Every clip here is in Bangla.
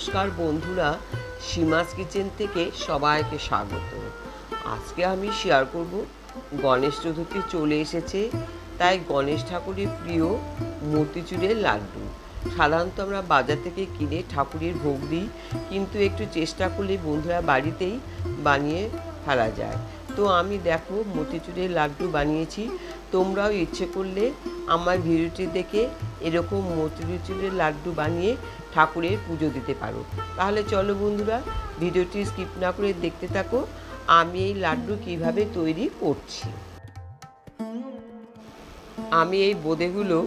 নমস্কার বন্ধুরা, সীমাস কিচেন থেকে সবাইকে স্বাগত। আজকে আমি শেয়ার করব গণেশ চতুর্থী চলে এসেছে, তাই গণেশ ঠাকুরের প্রিয় মতিচুরের লাড্ডু। সাধারণত আমরা বাজার থেকে কিনে ঠাকুরের ভোগ দিই, কিন্তু একটু চেষ্টা করলে বন্ধুরা বাড়িতেই বানিয়ে ফেলা যায়। তো আমি দেখো মতিচুরের লাড্ডু বানিয়েছি। তোমরাও ইচ্ছে করলে আমার ভিডিওটি দেখে এরকম মতিচুরের লাড্ডু বানিয়ে ঠাকুরের পুজো দিতে পারো। তাহলে চলো বন্ধুরা, ভিডিওটি স্কিপ না করে দেখতে থাকো আমি এই লাড্ডু কিভাবে তৈরি করছি। আমি এই বোঁদেগুলো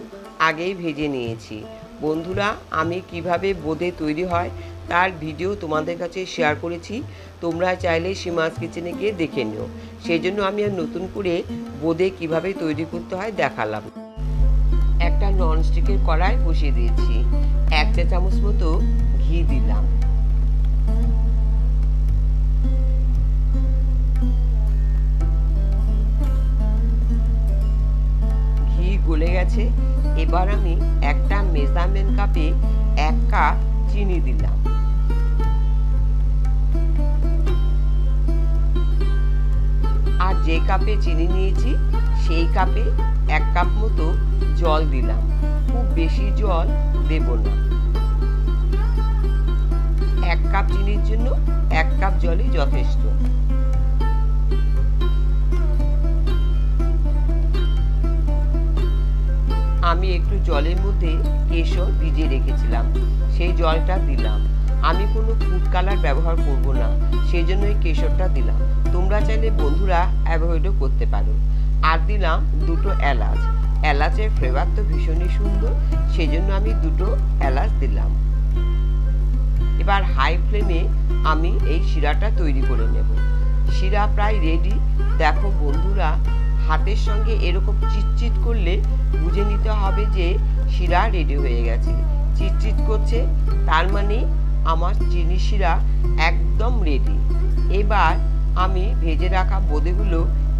আগেই ভেজে নিয়েছি। বন্ধুরা, আমি কিভাবে বোঁদে তৈরি হয় তার ভিডিও তোমাদের কাছে শেয়ার করেছি, তোমরা চাইলে সীমাস কিচেনে গিয়ে দেখে নিও। সেই জন্য আমি আর নতুন করে বোঁদে কিভাবে তৈরি করতে হয় দেখালাম। একটা ননস্টিকের কড়াই বসিয়ে দিয়েছি, 1 চা চামচ মতো ঘি দিলাম। ঘি গলে গেছে, এবার আমি একটা মেজারমেন্ট কাপে 1 কাপ চিনি দিলাম। আর যে কাপে চিনি নিয়েছি সেই কাপে 1 কাপ মতো জল দিলাম। খুব বেশি জল দেব না, 1 কাপ চিনির জন্য 1 কাপ জলই যথেষ্ট। আমি একটু জলের মধ্যে কেশর ভিজিয়ে রেখেছিলাম, সেই জলটা দিলাম। আমি কোনো ফুড কালার ব্যবহার করব না, সেই জন্য এই কেশরটা দিলাম। তোমরা চাইলে বন্ধুরা অ্যাভয়েডও করতে পারো। আর দিলাম 2টো এলাচ। এলাচের ফ্লেভার তো ভীষণই সুন্দর, সেই জন্য আমি 2টো এলাচ দিলাম। এবার হাই ফ্লেমে আমি এই শিরাটা তৈরি করে নেব। শিরা প্রায় রেডি। দেখো বন্ধুরা, হাতের সঙ্গে এরকম চিটচিট করলে বুঝে নিতে হবে যে শিরা রেডি হয়ে গেছে। চিটচিট করছে, তার মানে আমার চিনি শিরা একদম রেডি। এবার আমি ভেজে রাখা বোঁদেগুলো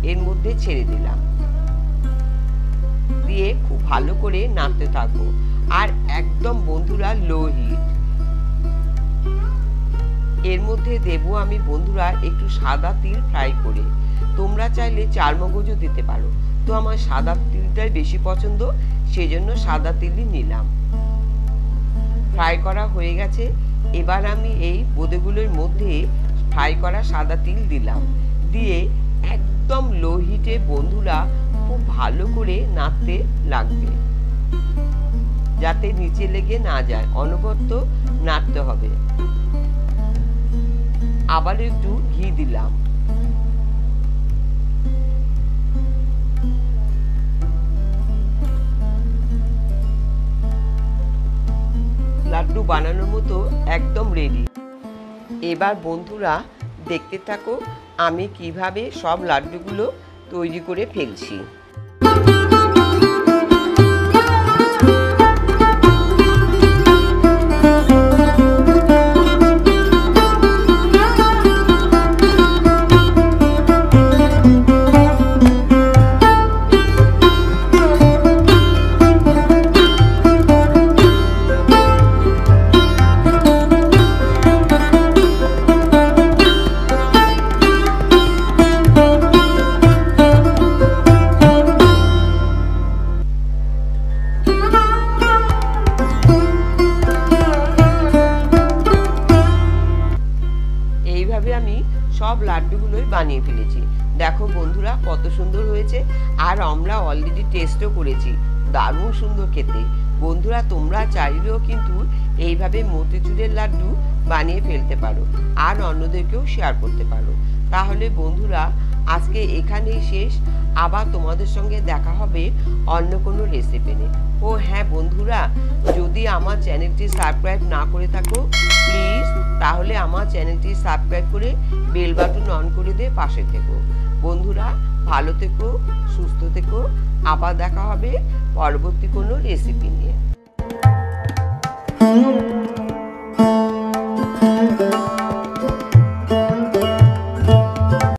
এর মধ্যে ছেড়ে দিলাম, দিয়ে খুব ভালো করে নাড়তে থাকবো। আর একদম বন্ধুরা লো হিট। এর মধ্যে দেব আমি বন্ধুরা একটু সাদা তিল ফ্রাই করে। তোমরা চাইলে চালমগজও দিতে পারো, তো আমার সাদা তিলটাই বেশি পছন্দ, সেই জন্য সাদা তিলই নিলাম। ফ্রাই করা হয়ে গেছে, এবার আমি এই বোঁদেগুলোর মধ্যে ফ্রাই করা সাদা তিল দিলাম। দিয়ে একদম লো হিটে বন্ধুরা খুব ভালো করে নাড়তে লাগবে, যাতে নিচে লেগে না যায়। অনবরত নাড়তে হবে। আবার একটু ঘি দিলাম। লাড্ডু বানানোর মতো একদম রেডি। এবার বন্ধুরা দেখতে থাকো আমি কিভাবে সব লাড্ডুগুলো তৈরি করে ফেলছি। এইভাবে আমি সব লাড্ডুগুলোই বানিয়ে ফেলেছি। দেখো বন্ধুরা কত সুন্দর হয়েছে। আর আমরা অলরেডি টেস্টও করেছি, দারুণ সুন্দর খেতে। বন্ধুরা তোমরা চাইলেও কিন্তু এইভাবে মতিচুরের লাড্ডু বানিয়ে ফেলতে পারো, আর অন্যদেরকেও শেয়ার করতে পারো। তাহলে বন্ধুরা আজকে এখানেই শেষ। আবার তোমাদের সঙ্গে দেখা হবে অন্য কোনো রেসিপি নিয়ে। ও হ্যাঁ বন্ধুরা, যদি আমার চ্যানেলটি সাবস্ক্রাইব না করে থাকো প্লিজ, তাহলে আমার চ্যানেলটি সাবস্ক্রাইব করে বেল বাটন অন করে দিয়ে পাশে থেকো। বন্ধুরা ভালো থেকো, সুস্থ থেকো। আবার দেখা হবে পরবর্তী কোনো রেসিপি নিয়ে।